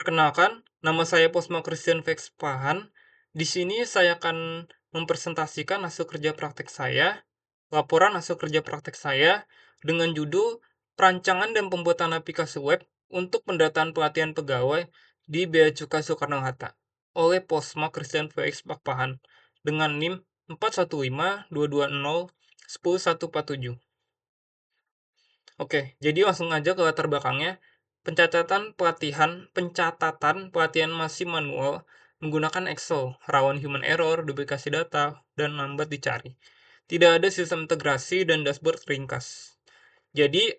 Perkenalkan, nama saya Posma Christian Vex Pahan. Di sini saya akan mempresentasikan hasil kerja praktek saya, laporan hasil kerja praktek saya, dengan judul Perancangan dan Pembuatan Aplikasi Web untuk Pendataan Pelatihan Pegawai di Bea Cukai Soekarno-Hatta oleh Posma Christian Vex Pahan dengan NIM 41522010147. Oke, jadi langsung aja ke latar belakangnya. Pencatatan pelatihan masih manual menggunakan Excel, rawan human error, duplikasi data, dan lambat dicari. Tidak ada sistem integrasi dan dashboard ringkas. Jadi,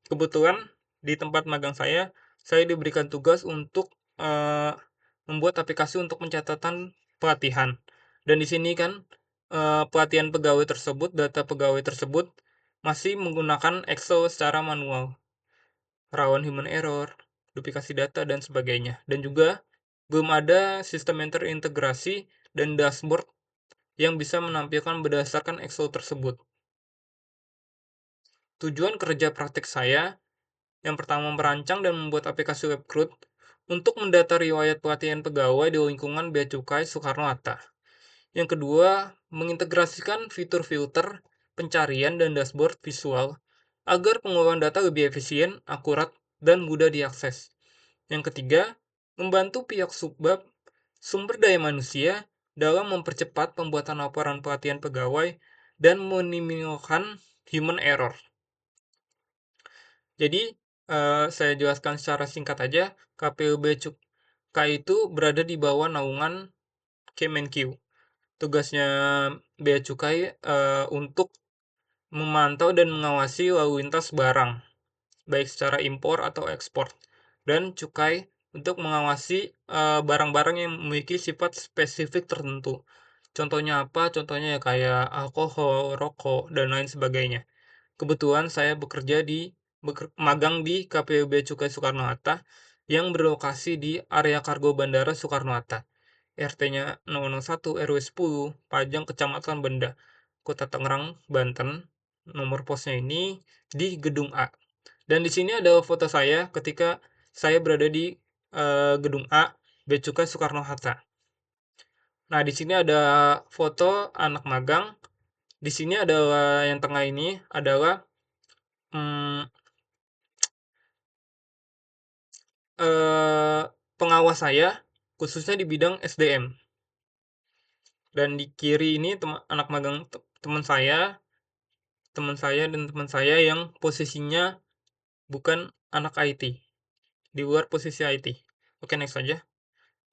kebetulan di tempat magang saya diberikan tugas untuk membuat aplikasi untuk pencatatan pelatihan. Dan di sini kan pelatihan pegawai tersebut, data pegawai tersebut masih menggunakan Excel secara manual, rawan human error, duplikasi data, dan sebagainya. Dan juga belum ada sistem yang terintegrasi dan dashboard yang bisa menampilkan berdasarkan Excel tersebut. Tujuan kerja praktik saya, yang pertama merancang dan membuat aplikasi WebCRUD untuk mendata riwayat pelatihan pegawai di lingkungan Bea Cukai Soekarno-Hatta. Yang kedua, mengintegrasikan fitur filter, pencarian, dan dashboard visual agar pengolahan data lebih efisien, akurat, dan mudah diakses. Yang ketiga, membantu pihak subbab sumber daya manusia dalam mempercepat pembuatan laporan pelatihan pegawai dan meminimalkan human error. Jadi, saya jelaskan secara singkat aja, KPU Bea Cukai itu berada di bawah naungan Kemenq. Tugasnya Bea Cukai untuk memantau dan mengawasi lalu lintas barang, baik secara impor atau ekspor, dan cukai untuk mengawasi barang-barang yang memiliki sifat spesifik tertentu. Contohnya apa? Contohnya ya kayak alkohol, rokok, dan lain sebagainya. Kebetulan saya magang di KPU Bea Cukai Soekarno-Hatta yang berlokasi di area kargo Bandara Soekarno-Hatta. RT-nya 001 RW 10, Pajang, Kecamatan Benda, Kota Tangerang, Banten. Nomor posnya ini di Gedung A. Dan di sini ada foto saya ketika saya berada di Gedung A, Bea Cukai Soekarno-Hatta. Nah, di sini ada foto anak magang. Di sini adalah yang tengah ini adalah pengawas saya, khususnya di bidang SDM. Dan di kiri ini anak magang teman saya dan teman saya yang posisinya bukan anak IT, di luar posisi IT. Oke, next saja.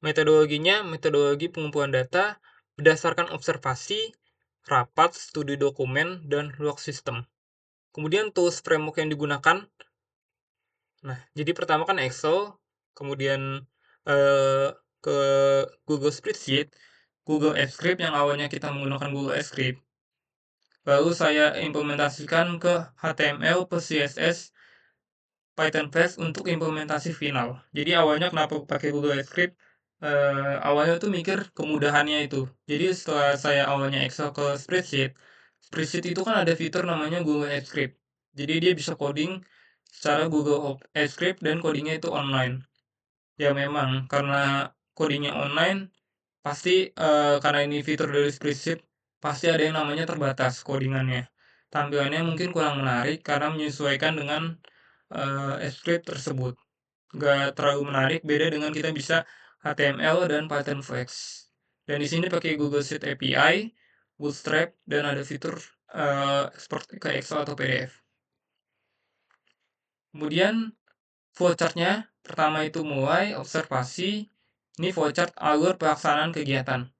Metodologinya, metodologi pengumpulan data berdasarkan observasi, rapat, studi dokumen, dan log system. Kemudian tools framework yang digunakan. Nah, jadi pertama kan Excel, kemudian ke Google Spreadsheet, Google Script yang awalnya kita menggunakan Google Script. Lalu saya implementasikan ke HTML plus CSS Python Flask untuk implementasi final. Jadi awalnya kenapa pakai Google Script? Awalnya tuh mikir kemudahannya itu. Jadi setelah saya awalnya Excel ke Spreadsheet itu kan ada fitur namanya Google Script. Jadi dia bisa coding secara Google Script dan codingnya itu online. Ya memang karena codingnya online pasti karena ini fitur dari Spreadsheet pasti ada yang namanya terbatas codingannya. Tampilannya mungkin kurang menarik karena menyesuaikan dengan script tersebut. Nggak terlalu menarik, beda dengan kita bisa HTML dan Python Flex. Dan di sini pakai Google Sheet API, Bootstrap, dan ada fitur export ke Excel atau PDF. Kemudian flowchart-nya, pertama itu mulai observasi. Ini flowchart alur pelaksanaan kegiatan.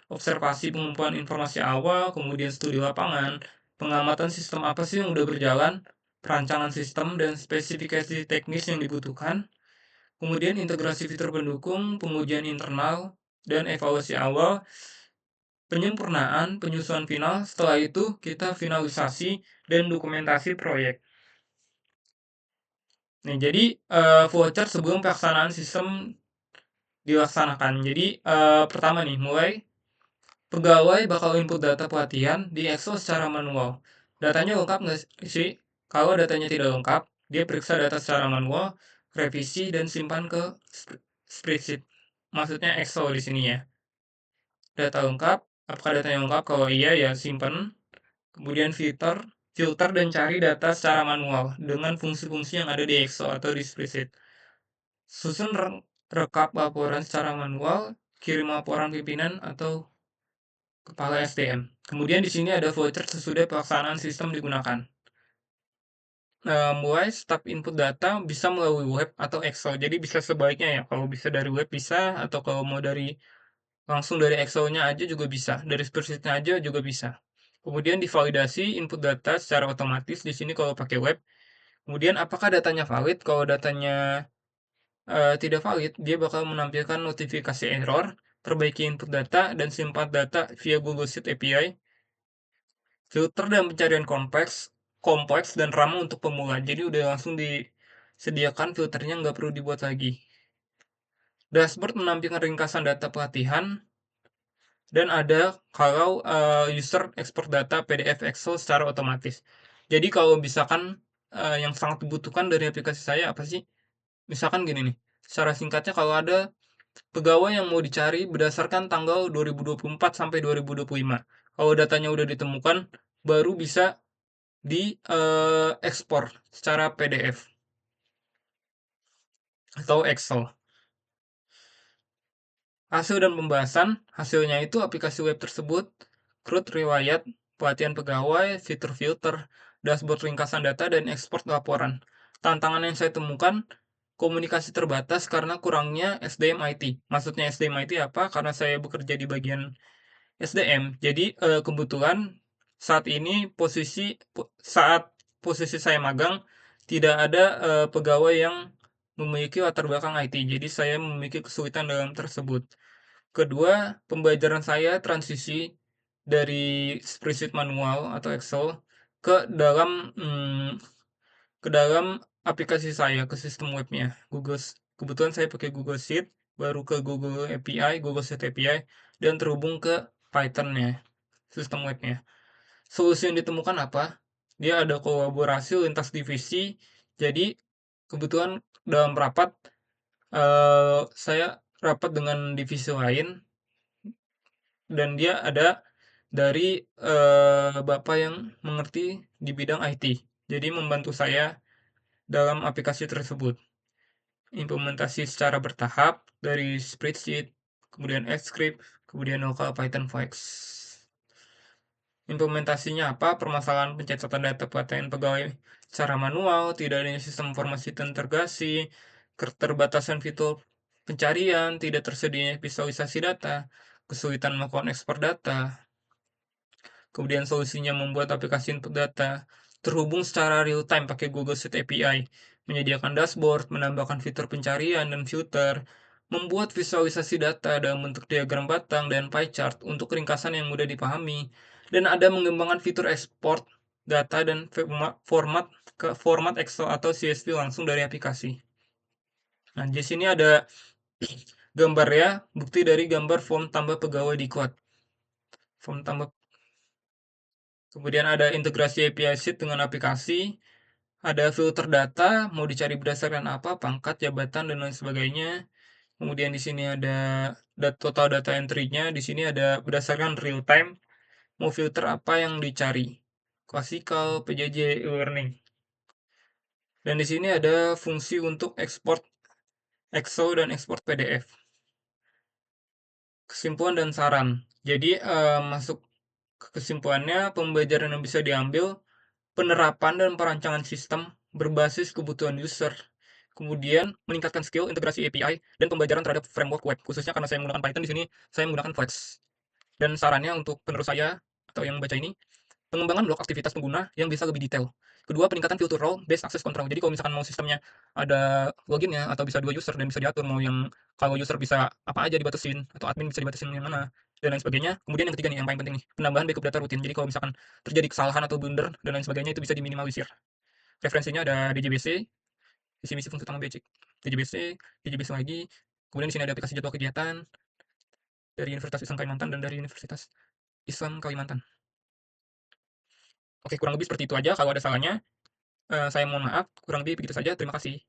Observasi pengumpulan informasi awal, kemudian studi lapangan, pengamatan sistem apa sih yang udah berjalan, perancangan sistem dan spesifikasi teknis yang dibutuhkan, kemudian integrasi fitur pendukung, pengujian internal, dan evaluasi awal, penyempurnaan, penyusunan final, setelah itu kita finalisasi dan dokumentasi proyek. Nah, jadi flowchart sebelum pelaksanaan sistem dilaksanakan. Jadi pertama nih, mulai pegawai bakal input data pelatihan di Excel secara manual. Datanya lengkap nggak sih? Kalau datanya tidak lengkap, dia periksa data secara manual, revisi, dan simpan ke spreadsheet. Maksudnya Excel di sini ya. Data lengkap, apakah datanya lengkap? Kalau iya ya simpan. Kemudian filter dan cari data secara manual dengan fungsi-fungsi yang ada di Excel atau di spreadsheet. Susun rekap laporan secara manual, kirim laporan pimpinan atau kepala SDM. Kemudian di sini ada voucher sesudah pelaksanaan sistem digunakan. Mulai step input data bisa melalui web atau Excel. Jadi bisa sebaiknya ya, kalau bisa dari web bisa, atau kalau mau langsung dari Excel-nya aja juga bisa, dari spreadsheet-nya aja juga bisa. Kemudian divalidasi input data secara otomatis di sini kalau pakai web. Kemudian apakah datanya valid? Kalau datanya tidak valid, dia bakal menampilkan notifikasi error, perbaiki input data, dan simpan data via Google Sheet API. Filter dan pencarian kompleks dan ramah untuk pemula. Jadi udah langsung disediakan filternya, nggak perlu dibuat lagi. Dashboard menampilkan ringkasan data pelatihan, dan ada kalau user ekspor data PDF Excel secara otomatis. Jadi kalau misalkan yang sangat dibutuhkan dari aplikasi saya apa sih? Misalkan gini nih, secara singkatnya kalau ada pegawai yang mau dicari berdasarkan tanggal 2024 sampai 2025. Kalau datanya udah ditemukan, baru bisa diekspor secara PDF atau Excel. Hasil dan pembahasan, hasilnya itu aplikasi web tersebut, CRUD riwayat, pelatihan pegawai, fitur filter, dashboard ringkasan data, dan ekspor laporan. Tantangan yang saya temukan, komunikasi terbatas karena kurangnya SDM IT. Maksudnya SDM IT apa? Karena saya bekerja di bagian SDM. Jadi kebetulan saat posisi saya magang, tidak ada pegawai yang memiliki latar belakang IT. Jadi saya memiliki kesulitan dalam tersebut. Kedua, pembelajaran saya transisi dari spreadsheet manual atau Excel ke dalam ke dalam aplikasi saya, ke sistem webnya. Kebetulan saya pakai Google Sheet, baru ke Google API, Google Sheet API, dan terhubung ke Python-nya, sistem webnya. Solusi yang ditemukan apa? Dia ada kolaborasi lintas divisi. Jadi kebetulan dalam rapat, saya rapat dengan divisi lain, dan dia ada dari bapak yang mengerti di bidang IT. Jadi membantu saya dalam aplikasi tersebut. Implementasi secara bertahap dari spreadsheet, kemudian script, kemudian local Python flex. Implementasinya apa? Permasalahan pencatatan data pelatihan pegawai secara manual, tidak adanya sistem informasi terintegrasi, keterbatasan fitur pencarian, tidak tersedianya visualisasi data, kesulitan melakukan ekspor data. Kemudian solusinya membuat aplikasi input data terhubung secara real time pakai Google Sheet API, menyediakan dashboard, menambahkan fitur pencarian dan filter, membuat visualisasi data dalam bentuk diagram batang dan pie chart untuk ringkasan yang mudah dipahami, dan ada mengembangkan fitur ekspor data dan format Excel atau CSV langsung dari aplikasi. Nah, di sini ada gambar ya, bukti dari gambar form tambah pegawai di cloud. Form tambah Kemudian ada integrasi API Sheet dengan aplikasi, ada filter data, mau dicari berdasarkan apa, pangkat, jabatan, dan lain sebagainya. Kemudian di sini ada total data entry-nya, di sini ada berdasarkan real time, mau filter apa yang dicari. Classical, PJJ, e-learning. Dan di sini ada fungsi untuk ekspor Excel dan ekspor PDF. Kesimpulan dan saran. Jadi masuk ke kesimpulannya, pembelajaran yang bisa diambil, penerapan dan perancangan sistem berbasis kebutuhan user, kemudian meningkatkan skill integrasi API, dan pembelajaran terhadap framework web. Khususnya karena saya menggunakan Python, di sini saya menggunakan Flex. Dan sarannya untuk penerus saya atau yang membaca ini, pengembangan blok aktivitas pengguna yang bisa lebih detail. Kedua, peningkatan filter role based access control. Jadi kalau misalkan mau sistemnya ada loginnya atau bisa dua user dan bisa diatur mau yang kalau user bisa apa aja dibatasin atau admin bisa dibatasin yang mana dan lain sebagainya. Kemudian yang ketiga nih yang paling penting nih, penambahan backup data rutin. Jadi kalau misalkan terjadi kesalahan atau blunder dan lain sebagainya itu bisa diminimalisir. Referensinya ada DJBC, visi misi fungsi utama basic, DJBC, DJBC lagi. Kemudian di sini ada aplikasi jadwal kegiatan dari Universitas Islam Kalimantan dan dari Universitas Islam Kalimantan. Oke, kurang lebih seperti itu aja. Kalau ada salahnya, saya mohon maaf. Kurang lebih begitu saja. Terima kasih.